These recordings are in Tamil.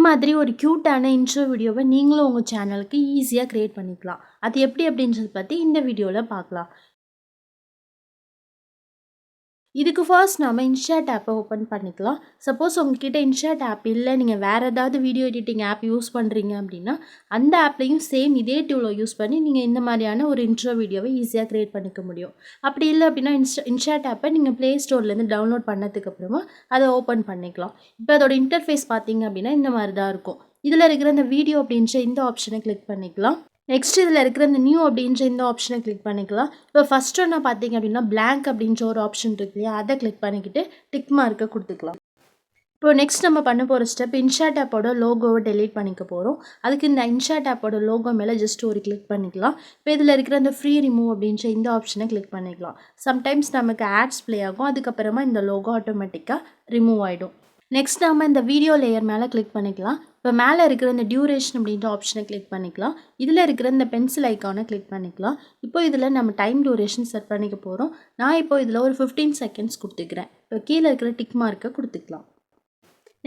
மாதிரி ஒரு க்யூட்டான இன்ட்ரோ வீடியோவை நீங்களும் உங்கள் சேனலுக்கு ஈஸியாக க்ரியேட் பண்ணிக்கலாம். அது எப்படி அப்படின்றத பற்றி இந்த வீடியோவில் பார்க்கலாம். இதுக்கு ஃபர்ஸ்ட் நம்ம இன்ஷாட் ஆப்பை ஓப்பன் பண்ணிக்கலாம். சப்போஸ் உங்ககிட்ட இன்ஷாட் ஆப் இல்லை, நீங்கள் வேறு ஏதாவது வீடியோ எடிட்டிங் ஆப் யூஸ் பண்ணுறீங்க அப்படின்னா அந்த ஆப்லையும் சேம் இதே டூலை யூஸ் பண்ணி நீங்கள் இந்த மாதிரியான ஒரு இன்ட்ரோ வீடியோவை ஈஸியாக க்ரியேட் பண்ணிக்க முடியும். அப்படி இல்லை அப்படின்னா இன்ஷாட் ஆப்பை நீங்கள் ப்ளே ஸ்டோர்லேருந்து டவுன்லோட் பண்ணதுக்கப்புறமா அதை ஓப்பன் பண்ணிக்கலாம். இப்போ அதோட இன்டர்ஃபேஸ் பார்த்தீங்க அப்படின்னா இந்த மாதிரி தான் இருக்கும். இதில் இருக்கிற இந்த வீடியோ அப்படின்ற இந்த ஆப்ஷனை கிளிக் பண்ணிக்கலாம். நெக்ஸ்ட் இதில் இருக்கிற இந்த நியூ அப்படின்ற இந்த ஆப்ஷனை கிளிக் பண்ணிக்கலாம். இப்போ ஃபஸ்ட் ஒன்று பார்த்தீங்க அப்படின்னா பிளாங்க் அப்படின்ற ஒரு ஆப்ஷன் இருக்கு இல்லையா, அதை கிளிக் பண்ணிக்கிட்டு டிக் மார்க்கை கொடுத்துக்கலாம். இப்போ நெக்ஸ்ட் நம்ம பண்ண போகிற ஸ்டெப் இன்ஷாட் ஆப்போட லோகோவை டெலீட் பண்ணிக்க போகிறோம். அதுக்கு இந்த இன்ஷாட் ஆப்போட லோகோ மேலே ஜஸ்ட் ஒரு கிளிக் பண்ணிக்கலாம். இப்போ இதில் இருக்கிற இந்த ஃப்ரீ ரிமூவ் அப்படின்ற இந்த ஆப்ஷனை கிளிக் பண்ணிக்கலாம். சம்டைம்ஸ் நமக்கு ஆட்ஸ் ப்ளே ஆகும், அதுக்கப்புறமா இந்த லோகோ ஆட்டோமேட்டிக்காக ரிமூவ் ஆகிடும். நெக்ஸ்ட் நம்ம இந்த வீடியோ லேயர் மேலே கிளிக் பண்ணிக்கலாம். இப்போ மேலே இருக்கிற இந்த டியூரேஷன் அப்படின்ற ஆப்ஷனை கிளிக் பண்ணிக்கலாம். இதில் இருக்கிற இந்த பென்சில் ஐக்கானை கிளிக் பண்ணிக்கலாம். இப்போ இதில் நம்ம டைம் டியூரேஷன் செட் பண்ணிக்க போகிறோம். நான் இப்போ இதில் ஒரு 15 செகண்ட்ஸ் கொடுத்துக்கிறேன். இப்போ கீழே இருக்கிற டிக் மார்க்கை கொடுத்துக்கலாம்.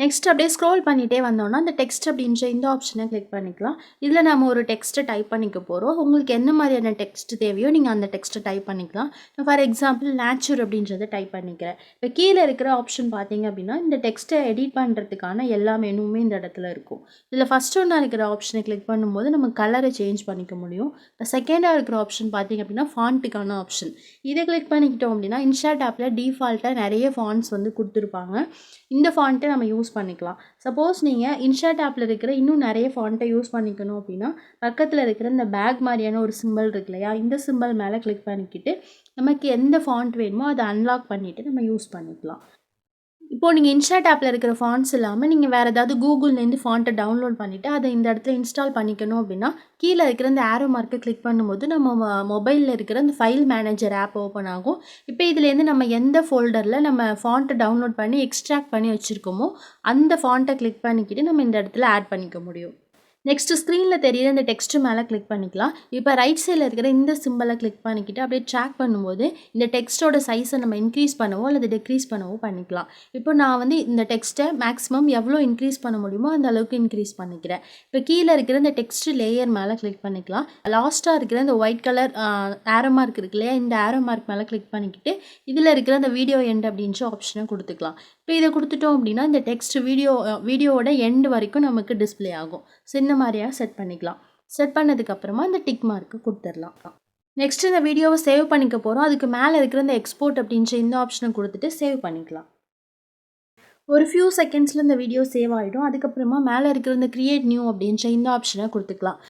நெக்ஸ்ட் அப்படியே ஸ்க்ரோல் பண்ணிகிட்டே வந்தோன்னா அந்த டெக்ஸ்ட் அப்படின்ற இந்த ஆப்ஷனை கிளிக் பண்ணிக்கலாம். இதில் நம்ம ஒரு டெக்ஸ்ட்டை டைப் பண்ணிக்க போகிறோம். உங்களுக்கு என்ன மாதிரியான டெக்ஸ்ட் தேவையோ நீங்கள் அந்த டெக்ஸ்ட்டை டைப் பண்ணிக்கலாம். ஃபார் எக்ஸாம்பிள் நேச்சர் அப்படின்றத டைப் பண்ணிக்கிறேன். இப்போ கீழே இருக்கிற ஆப்ஷன் பார்த்தீங்க அப்படின்னா இந்த டெக்ஸ்ட்டை எடிட் பண்ணுறதுக்கான எல்லா மெனுவுமே இந்த இடத்துல இருக்கும். இதில் ஃபஸ்ட் ஒன்றா இருக்கிற ஆப்ஷனை கிளிக் பண்ணும்போது நம்ம கலரை சேஞ்ச் பண்ணிக்க முடியும். இப்போ செகண்டாக இருக்கிற ஆப்ஷன் பார்த்தீங்க அப்படின்னா ஃபாண்ட்டுக்கான ஆப்ஷன். இதை கிளிக் பண்ணிக்கிட்டோம் அப்படின்னா இன்ஷாட் ஆப்பில் டிஃபால்ட்டாக நிறைய ஃபாண்ட்ஸ் வந்து கொடுத்துருப்பாங்க. இந்த ஃபாண்ட்டை நம்ம யூஸ் பண்ணிக்கலாம். சப்போஸ் நீங்கள் இன்ஷாட் ஆப்பில் இருக்கிற இன்னும் நிறைய ஃபாண்ட்டை யூஸ் பண்ணிக்கணும் அப்படின்னா பக்கத்தில் இருக்கிற இந்த பேக் மாதிரியான ஒரு சிம்பிள் இருக்கு இல்லையா, இந்த சிம்பிள் மேலே கிளிக் பண்ணிக்கிட்டு நமக்கு எந்த ஃபாண்ட் வேணுமோ அதை அன்லாக் பண்ணிவிட்டு நம்ம யூஸ் பண்ணிக்கலாம். இப்போது நீங்கள் இன்ஷாட் ஆப்பில் இருக்கிற ஃபாண்ட்ஸ் இல்லாமல் நீங்கள் வேறு ஏதாவது கூகுள்லேருந்து ஃபாண்ட்டை டவுன்லோட் பண்ணிவிட்டு அதை இந்த இடத்துல இன்ஸ்டால் பண்ணிக்கணும் அப்படின்னா கீழே இருக்கிற இந்த ஆரோ மார்க்கை கிளிக் பண்ணும்போது நம்ம மொபைலில் இருக்கிற இந்த ஃபைல் மேனேஜர் ஆப் ஓப்பன் ஆகும். இப்போ இதுலேருந்து நம்ம எந்த ஃபோல்டரில் நம்ம ஃபாண்ட்டை டவுன்லோட் பண்ணி எக்ஸ்ட்ராக்ட் பண்ணி வச்சுருக்கோமோ அந்த ஃபாண்ட்டை கிளிக் பண்ணிக்கிட்டு நம்ம இந்த இடத்துல ஆட் பண்ணிக்க முடியும். நெக்ஸ்ட்டு ஸ்க்ரீனில் தெரியுற இந்த டெக்ஸ்ட்டு மேலே கிளிக் பண்ணிக்கலாம். இப்போ ரைட் சைடில் இருக்கிற இந்த சிம்பிளை கிளிக் பண்ணிக்கிட்டு அப்படியே ட்ராக் பண்ணும்போது இந்த டெக்ஸ்ட்டோட சைஸை நம்ம இன்க்ரீஸ் பண்ணவோ அல்லது டிக்ரீஸ் பண்ணவோ பண்ணிக்கலாம். இப்போ நான் வந்து இந்த டெக்ஸ்ட்டை மேக்ஸிமம் எவ்வளோ இன்க்ரீஸ் பண்ண முடியுமோ அந்த அளவுக்கு இன்க்ரீஸ் பண்ணிக்கிறேன். இப்போ கீழே இருக்கிற இந்த டெக்ஸ்ட் லேயர் மேலே கிளிக் பண்ணிக்கலாம். லாஸ்ட்டாக இருக்கிற இந்த ஒயிட் கலர் ஆரோ மார்க் இருக்கு இல்லையா, இந்த ஆரோ மார்க் மேலே கிளிக் பண்ணிக்கிட்டு இதில் இருக்கிற இந்த வீடியோ எண்ட் அப்படின்ற ஆப்ஷனை கொடுத்துக்கலாம். இப்போ இதை கொடுத்துட்டோம் அப்படின்னா இந்த டெக்ஸ்ட் வீடியோவோட எண்டு வரைக்கும் நமக்கு டிஸ்பிளே ஆகும். ஸோ இந்த மாதிரியாக செட் பண்ணிக்கலாம். செட் பண்ணதுக்கப்புறமா இந்த டிக் மார்க்கு கொடுத்துடலாம். நெக்ஸ்ட் இந்த வீடியோவை சேவ் பண்ணிக்க போகிறோம். அதுக்கு மேலே இருக்கிற இந்த எக்ஸ்போர்ட் அப்படின்ற இந்த ஆப்ஷனை கொடுத்துட்டு சேவ் பண்ணிக்கலாம். ஒரு ஃபியூ செகண்ட்ஸில் இந்த வீடியோ சேவ் ஆகிடும். அதுக்கப்புறமா மேலே இருக்கிற இந்த கிரியேட் நியூ அப்படின்ற இந்த ஆப்ஷனை கொடுத்துக்கலாம்.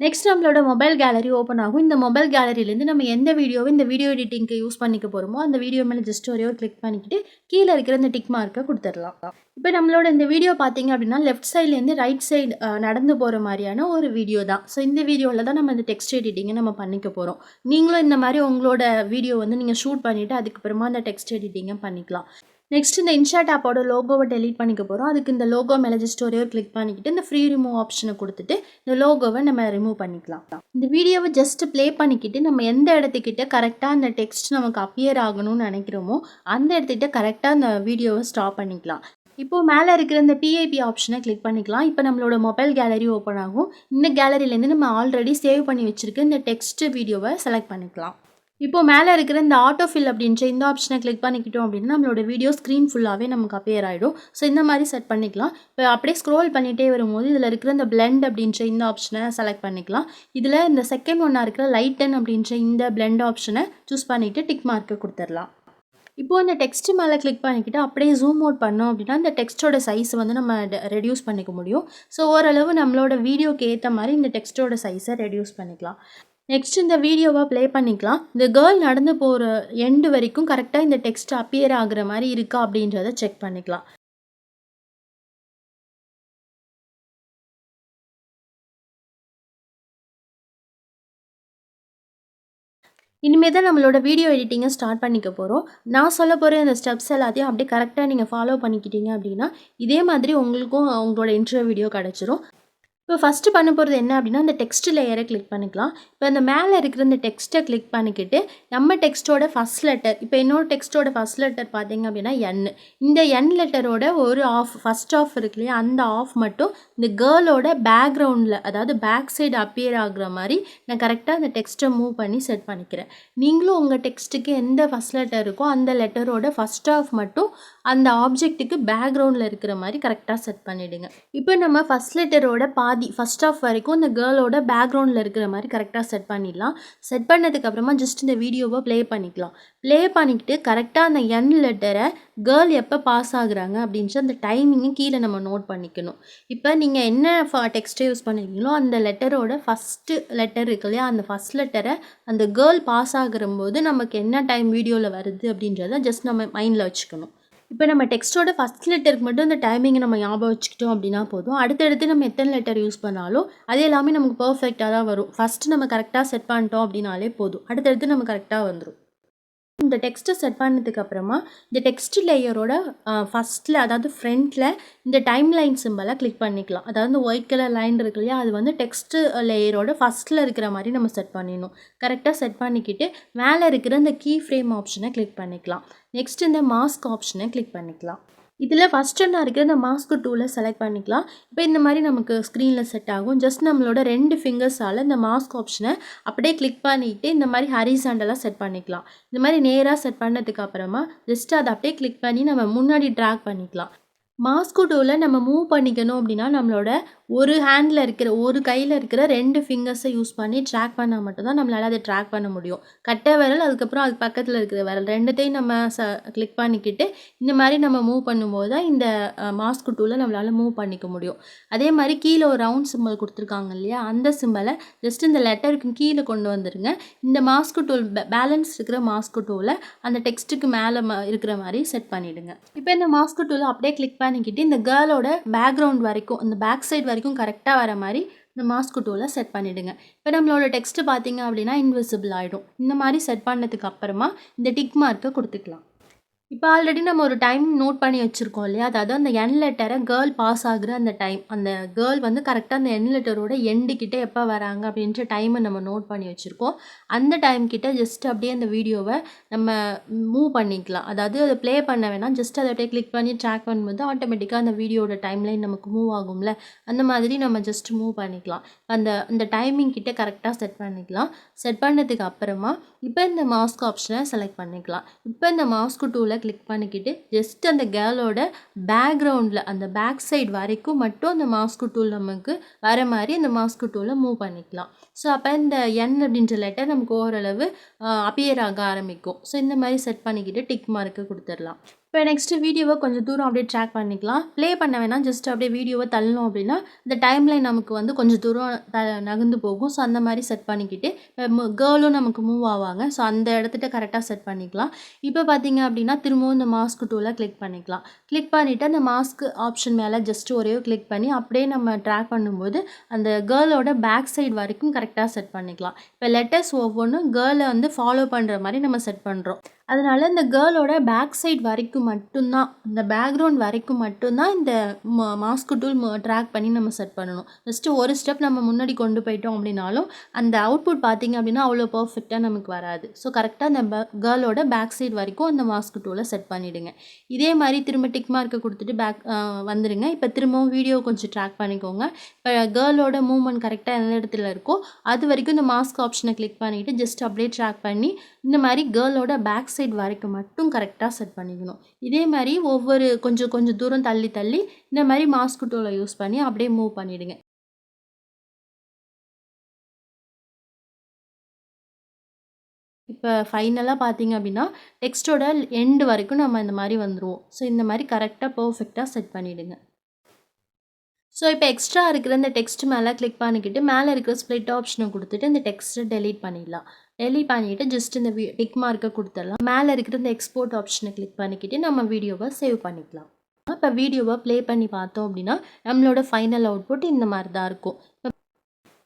நெக்ஸ்ட் நம்மளோட மொபைல் கேலரி ஓப்பன் ஆகும். இந்த மொபைல் கேலரியிலேருந்து நம்ம எந்த வீடியோவை இந்த வீடியோ எடிட்டிங்க்கு யூஸ் பண்ணிக்க போகிறோமோ அந்த வீடியோ மேலே ஜஸ்ட் ஒரே ஒரு கிளிக் பண்ணிக்கிட்டு கீழே இருக்கிற இந்த டிக் மார்க்கை கொடுத்துடலாம். இப்போ நம்மளோட இந்த வீடியோ பார்த்தீங்க அப்படின்னா லெஃப்ட் சைட்லேருந்து ரைட் சைடு நடந்து போகிற மாதிரியான ஒரு வீடியோ தான். ஸோ இந்த வீடியோவில் தான் நம்ம இந்த டெக்ஸ்ட் எடிட்டிங்கை நம்ம பண்ணிக்க போகிறோம். நீங்களும் இந்த மாதிரி உங்களோட வீடியோ வந்து நீங்கள் ஷூட் பண்ணிவிட்டு அதுக்கப்புறமா அந்த டெக்ஸ்ட் எடிட்டிங்கை பண்ணிக்கலாம். நெக்ஸ்ட் இந்த இன்ஷாட் ஆப்போட லோகோவை டெலீட் பண்ணிக்க போகிறோம். அதுக்கு இந்த லோகோ மேலே ஜஸ்ட் ஒரே ஒரு கிளிக் பண்ணிக்கிட்டு இந்த ஃப்ரீ ரிமூவ் ஆப்ஷனை கொடுத்துட்டு இந்த லோகோவை நம்ம ரிமூவ் பண்ணிக்கலாம். இந்த வீடியோவை ஜஸ்ட் ப்ளே பண்ணிக்கிட்டு நம்ம எந்த இடத்துக்கிட்ட கரெக்டாக அந்த டெக்ஸ்ட் நமக்கு அப்பியர் ஆகணும்னு நினைக்கிறோமோ அந்த இடத்துக்கிட்ட கரெக்டாக அந்த வீடியோவை ஸ்டாப் பண்ணிக்கலாம். இப்போது மேலே இருக்கிற இந்த பிஐபி ஆப்ஷனை கிளிக் பண்ணிக்கலாம். இப்போ நம்மளோட மொபைல் கேலரி ஓப்பன் ஆகும். இந்த கேலரியிலேருந்து நம்ம ஆல்ரெடி சேவ் பண்ணி வச்சுருக்க இந்த டெக்ஸ்ட் வீடியோவை செலக்ட் பண்ணிக்கலாம். இப்போது மேலே இருக்கிற இந்த ஆட்டோஃபில் அப்படின்ற இந்த ஆப்ஷனை கிளிக் பண்ணிக்கிட்டோம் அப்படின்னா நம்மளோட வீடியோ ஸ்க்ரீன் ஃபுல்லாகவே நமக்கு அப்பியர் ஆகிடும். ஸோ இந்த மாதிரி செட் பண்ணிக்கலாம். இப்போ அப்படியே ஸ்க்ரோல் பண்ணிகிட்டே வரும்போது இதில் இருக்கிற இந்த பிளெண்ட் அப்படின்ற இந்த ஆப்ஷனை செலக்ட் பண்ணிக்கலாம். இதில் இந்த செகண்ட் ஒன்றா இருக்கிற லைட்டன் அப்படின்ற இந்த பிளெண்ட் ஆப்ஷனை சூஸ் பண்ணிவிட்டு டிக் மார்க்கை கொடுத்துடலாம். இப்போது இந்த டெக்ஸ்ட் மேலே கிளிக் பண்ணிக்கிட்டு அப்படியே ஜூம் அவுட் பண்ணோம் அப்படின்னா இந்த டெக்ஸ்ட்டோட சைஸை வந்து நம்ம ரெடியூஸ் பண்ணிக்க முடியும். ஸோ ஓரளவு நம்மளோட வீடியோக்கு ஏற்ற மாதிரி இந்த டெக்ஸ்ட்டோட சைஸை ரெடியூஸ் பண்ணிக்கலாம். நெக்ஸ்ட் இந்த வீடியோவை ப்ளே பண்ணிக்கலாம். இந்த கேர்ள் நடந்து போகிற எண்டு வரைக்கும் கரெக்டாக இந்த டெக்ஸ்ட் அப்பியர் ஆகுற மாதிரி இருக்கா அப்படின்றத செக் பண்ணிக்கலாம். இனிமேல் தான் நம்மளோட வீடியோ எடிட்டிங்கை ஸ்டார்ட் பண்ணிக்க போகிறோம். நான் சொல்ல போகிற இந்த ஸ்டெப்ஸ் எல்லாத்தையும் அப்படியே கரெக்டாக நீங்கள் ஃபாலோ பண்ணிக்கிட்டீங்க அப்படின்னா இதே மாதிரி உங்களுக்கும் உங்களோட இன்ட்ரோ வீடியோ கிடச்சிரும். இப்போ ஃபஸ்ட்டு பண்ண போகிறது என்ன அப்படின்னா, அந்த டெக்ஸ்ட் லேயரை கிளிக் பண்ணிக்கலாம். இப்போ அந்த மேலே இருக்கிற இந்த டெக்ஸ்ட்டை கிளிக் பண்ணிக்கிட்டு, நம்ம டெக்ஸ்ட்டோட ஃபஸ்ட் லெட்டர், இப்போ என்னோட டெக்ஸ்ட்டோட ஃபஸ்ட் லெட்டர் பார்த்தீங்க அப்படின்னா என். இந்த என் லெட்டரோட ஒரு ஆஃப், ஃபஸ்ட் ஆஃப் இருக்கு இல்லையா, அந்த ஆஃப் மட்டும் இந்த கேர்ளோட பேக்ரவுண்டில், அதாவது பேக் சைடு அப்பியர் ஆகுற மாதிரி நான் கரெக்டாக அந்த டெக்ஸ்ட்டை மூவ் பண்ணி செட் பண்ணிக்கிறேன். நீங்களும் உங்கள் டெக்ஸ்ட்டுக்கு எந்த ஃபஸ்ட் லெட்டர் இருக்கோ அந்த லெட்டரோட ஃபஸ்ட் ஆஃப் மட்டும் அந்த ஆப்ஜெக்ட்டுக்கு பேக்ரவுண்டில் இருக்கிற மாதிரி கரெக்டாக செட் பண்ணிவிடுங்க. இப்போ நம்ம ஃபஸ்ட் லெட்டரோட ஃபஸ்ட் ஆஃப் வரைக்கும் இந்த கேர்ளோட பேக்ரவுண்டில் இருக்கிற மாதிரி கரெக்டாக செட் பண்ணிடலாம். செட் பண்ணதுக்கப்புறமா ஜஸ்ட் இந்த வீடியோவை ப்ளே பண்ணிக்கலாம். ப்ளே பண்ணிக்கிட்டு கரெக்டாக அந்த என் லெட்டரை கேர்ள் எப்போ பாஸ் ஆகுறாங்க அப்படின்ட்டு அந்த டைமிங்கும் கீழே நம்ம நோட் பண்ணிக்கணும். இப்போ நீங்கள் என்ன டெக்ஸ்ட்டை யூஸ் பண்ணிருக்கீங்களோ அந்த லெட்டரோட ஃபஸ்ட்டு லெட்டர் இருக்கு இல்லையா, அந்த ஃபஸ்ட் லெட்டரை அந்த கேர்ள் பாஸ் ஆகும்போது நமக்கு என்ன டைம் வீடியோவில் வருது அப்படின்றத ஜஸ்ட் நம்ம மைண்டில் வச்சுக்கணும். இப்போ நம்ம டெக்ஸ்ட்டோட ஃபஸ்ட் லெட்டருக்கு மட்டும் இந்த டைமிங்கை நம்ம ஞாபகம் வச்சுக்கிட்டோம் அப்படின்னா போதும். அடுத்தடுத்து நம்ம எத்தனை லெட்டர் யூஸ் பண்ணாலும் அது எல்லாமே நமக்கு பர்ஃபெக்டாக தான் வரும். ஃபஸ்ட்டு நம்ம கரெக்டாக செட் பண்ணிட்டோம் அப்படின்னாலே போதும், அடுத்தடுத்து நம்ம கரெக்டாக வந்துடும். இந்த டெக்ஸ்ட்டை செட் பண்ணதுக்கப்புறமா இந்த டெக்ஸ்ட் லேயரோட ஃபஸ்ட்டில், அதாவது ஃப்ரண்ட்டில் இந்த டைம் லைன் சிம்பலை கிளிக் பண்ணிக்கலாம். அதாவது இந்த ஒயிட் கலர் லைன் இருக்கு இல்லையா, அது வந்து டெக்ஸ்ட் லேயரோட ஃபஸ்ட்டில் இருக்கிற மாதிரி நம்ம செட் பண்ணிடணும். கரெக்டாக செட் பண்ணிக்கிட்டு மேலே இருக்கிற இந்த கீ ஃப்ரேம் ஆப்ஷனை கிளிக் பண்ணிக்கலாம். நெக்ஸ்ட் இந்த மாஸ்க் ஆப்ஷனை கிளிக் பண்ணிக்கலாம். இதில் ஃபஸ்ட்டு நான் இருக்கிற இந்த மாஸ்க் டூலை செலக்ட் பண்ணிக்கலாம். இப்போ இந்த மாதிரி நமக்கு ஸ்க்ரீனில் செட் ஆகும். ஜஸ்ட் நம்மளோட 2 ஃபிங்கர்ஸால் இந்த மாஸ்க் ஆப்ஷனை அப்படியே கிளிக் பண்ணிவிட்டு இந்த மாதிரி ஹரிசாண்டலாக செட் பண்ணிக்கலாம். இந்த மாதிரி நேராக செட் பண்ணதுக்கு அப்புறமா ஜஸ்ட் அதை அப்படியே கிளிக் பண்ணி நம்ம முன்னாடி ட்ராக் பண்ணிக்கலாம். மாஸ்க் டூவில் நம்ம மூவ் பண்ணிக்கணும் அப்படின்னா நம்மளோட ஒரு ஹேண்டில் இருக்கிற, ஒரு கையில் இருக்கிற 2 ஃபிங்கர்ஸை யூஸ் பண்ணி ட்ராக் பண்ணால் மட்டும்தான் நம்மளால் அதை ட்ராக் பண்ண முடியும். கட்டை விரல், அதுக்கப்புறம் அதுக்கு பக்கத்தில் இருக்கிற விரல் ரெண்டுத்தையும் நம்ம கிளிக் பண்ணிக்கிட்டு இந்த மாதிரி நம்ம மூவ் பண்ணும்போது தான் இந்த மாஸ்க் டூவில் நம்மளால் மூவ் பண்ணிக்க முடியும். அதே மாதிரி கீழே ஒரு ரவுண்ட் சிம்பிள் கொடுத்துருக்காங்க இல்லையா, அந்த சிம்பிளை ஜஸ்ட் இந்த லெட்டருக்கு கீழே கொண்டு வந்துடுங்க. இந்த மாஸ்க் டூல் பேலன்ஸ் இருக்கிற மாஸ்க் டூவில் அந்த டெக்ஸ்ட்டுக்கு மேலே இருக்கிற மாதிரி செட் பண்ணிவிடுங்க. இப்போ இந்த மாஸ்க் டூலை அப்படியே கிளிக் பண்ணிக்கிட்டு இந்த கேர்ளோட பேக்ரவுண்ட் வரைக்கும், இந்த பேக் சைடு வரைக்கும் கரெக்டாக வர மாதிரி இந்த மாஸ்க் டூலை செட் பண்ணிவிடுங்க. இப்போ நம்மளோட டெக்ஸ்ட்டு பார்த்தீங்க அப்படின்னா இன்விசிபிள் ஆகிடும். இந்த மாதிரி செட் பண்ணதுக்கு அப்புறமா இந்த டிக் மார்க்கை கொடுத்துக்கலாம். இப்போ ஆல்ரெடி நம்ம ஒரு டைம் நோட் பண்ணி வச்சுருக்கோம் இல்லையா, அதாவது அந்த என் லெட்டரை கேர்ள் பாஸ் ஆகுற அந்த டைம், அந்த கேர்ள் வந்து கரெக்டாக அந்த என் லெட்டரோட எண்டு கிட்டே எப்போ வராங்க அப்படின்ற டைமை நம்ம நோட் பண்ணி வச்சுருக்கோம். அந்த டைம் கிட்ட ஜஸ்ட் அப்படியே அந்த வீடியோவை நம்ம மூவ் பண்ணிக்கலாம். அதாவது அதை ப்ளே பண்ண வேணாம், ஜஸ்ட் அதை அப்படியே கிளிக் பண்ணி ட்ராக் பண்ணும்போது ஆட்டோமேட்டிக்காக அந்த வீடியோட டைம்லைன் நமக்கு மூவ் ஆகும்ல, அந்த மாதிரி நம்ம ஜஸ்ட் மூவ் பண்ணிக்கலாம். அந்த டைமிங் கிட்ட கரெக்டாக செட் பண்ணிக்கலாம். செட் பண்ணதுக்கு அப்புறமா இப்போ இந்த மாஸ்க் ஆப்ஷனை செலக்ட் பண்ணிக்கலாம். இப்போ இந்த மாஸ்க் டூலை கிளிக் பண்ணிக்கிட்டு ஜஸ்ட் அந்த கேர்ளோட பேக்ரவுண்டில், அந்த பேக் சைடு வரைக்கும் மட்டும் அந்த மாஸ்க் டூல் நமக்கு வர மாதிரி அந்த மாஸ்க் டூலை மூவ் பண்ணிக்கலாம். ஸோ அப்போ இந்த என் அப்படின்ற லெட்டர் நமக்கு ஓரளவு அப்பியர் ஆக ஆரம்பிக்கும். ஸோ இந்த மாதிரி செட் பண்ணிக்கிட்டு டிக் மார்க்கு கொடுத்துடலாம். இப்போ நெக்ஸ்ட்டு வீடியோவை கொஞ்சம் தூரம் அப்படியே ட்ராக் பண்ணிக்கலாம். ப்ளே பண்ண வேணாம், ஜஸ்ட் அப்படியே வீடியோவை தள்ளணும் அப்படின்னா இந்த டைம்லைன் நமக்கு வந்து கொஞ்சம் தூரம் நகர்ந்து போகும். ஸோ அந்த மாதிரி செட் பண்ணிக்கிட்டு கேர்ளும் நமக்கு மூவ் ஆவாங்க. ஸோ அந்த இடத்துட்ட கரெக்டாக செட் பண்ணிக்கலாம். இப்போ பார்த்தீங்க அப்படின்னா திரும்பவும் இந்த மாஸ்க் டூலை கிளிக் பண்ணிக்கலாம். கிளிக் பண்ணிவிட்டு அந்த மாஸ்க் ஆப்ஷன் மேலே ஜஸ்ட் ஒரே கிளிக் பண்ணி அப்படியே நம்ம ட்ராக் பண்ணும்போது அந்த கேர்ளோட பேக் சைடு வரைக்கும் கரெக்டாக செட் பண்ணிக்கலாம். இப்போ லெட்டர்ஸ் ஒவ்வொன்றும் கேர்ளை வந்து ஃபாலோ பண்ணுற மாதிரி நம்ம செட் பண்ணுறோம். அதனால் இந்த கேர்ளோட பேக் சைடு வரைக்கும் மட்டும்தான், இந்த பேக்ரவுண்ட் வரைக்கும் மட்டும்தான் இந்த மாஸ்க் டூல் ட்ராக் பண்ணி நம்ம செட் பண்ணணும். ஜஸ்ட்டு ஒரு ஸ்டெப் நம்ம முன்னாடி கொண்டு போயிட்டோம் அப்படின்னாலும் அந்த அவுட்புட் பார்த்திங்க அப்படின்னா அவ்வளோ பர்ஃபெக்டாக நமக்கு வராது. ஸோ கரெக்டாக அந்த கேர்ளோட பேக் சைடு வரைக்கும் அந்த மாஸ்க் டூலை செட் பண்ணிவிடுங்க. இதே மாதிரி திரும்ப டிக் மார்க்கை கொடுத்துட்டு வந்துடுங்க. இப்போ திரும்பவும் வீடியோ கொஞ்சம் ட்ராக் பண்ணிக்கோங்க. இப்போ கேர்ளோட மூவ்மெண்ட் கரெக்டாக எந்த இடத்துல இருக்கோ அது வரைக்கும் இந்த மாஸ்க் ஆப்ஷனை கிளிக் பண்ணிவிட்டு ஜஸ்ட் அப்படியே ட்ராக் பண்ணி இந்த மாதிரி கேர்ளோட பேக் சைடு வரைக்கும் மட்டும் கரெக்டாக செட் பண்ணிக்கணும். இதே மாதிரி ஒவ்வொரு கொஞ்சம் தூரம் தள்ளி இந்த மாதிரி மாஸ்க் டூலை யூஸ் பண்ணி அப்படியே மூவ் பண்ணிவிடுங்க. இப்போ ஃபைனலாக பார்த்தீங்க அப்படின்னா டெக்ஸ்ட்டோட எண்டு வரைக்கும் நம்ம இந்த மாதிரி வந்துடுவோம். ஸோ இந்த மாதிரி கரெக்டாக பர்ஃபெக்டாக செட் பண்ணிவிடுங்க. ஸோ இப்போ எக்ஸ்ட்ரா இருக்கிற இந்த டெக்ஸ்ட் மேலே கிளிக் பண்ணிக்கிட்டு மேலே இருக்கிற ஸ்ப்ளிட் ஆப்ஷனை கொடுத்துட்டு இந்த டெக்ஸ்ட்டை டெலீட் பண்ணிடலாம். டெலீட் பண்ணிவிட்டு ஜஸ்ட் இந்த டிக் மார்க்கை கொடுத்துடலாம். மேலே இருக்கிற இந்த எக்ஸ்போர்ட் ஆப்ஷனை கிளிக் பண்ணிக்கிட்டு நம்ம வீடியோவை சேவ் பண்ணிக்கலாம். இப்போ வீடியோவை ப்ளே பண்ணி பார்த்தோம் அப்படின்னா நம்மளோட ஃபைனல் அவுட்புட் இந்த மாதிரி தான் இருக்கும்.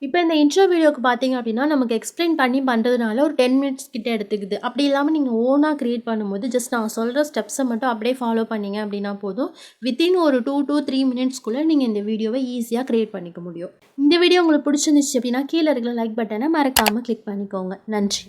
இப்போ இந்த இன்ட்ரோ வீடியோக்கு பார்த்தீங்க அப்படின்னா, நமக்கு எக்ஸ்பிளைன் பண்ணி பண்ணுறதுனால ஒரு 10 மினிட்ஸ் கிட்ட எடுத்துக்குது. அப்படி இல்லாமல் நீங்கள் ஓனாக கிரியேட் பண்ணும்போது, ஜஸ்ட் நான் சொல்கிற ஸ்டெப்ஸை மட்டும் அப்படியே ஃபாலோ பண்ணீங்க அப்படின்னா போதும். வித்தின் ஒரு 2 to 3 மினிட்ஸ்க்குள்ளே நீங்கள் இந்த வீடியோவை ஈஸியாக கிரியேட் பண்ணிக்க முடியும். இந்த வீடியோ உங்களுக்கு பிடிச்சிருந்துச்சு அப்படின்னா, கீழே இருக்கிற லைக் பட்டனை மறக்காமல் கிளிக் பண்ணிக்கோங்க. நன்றி.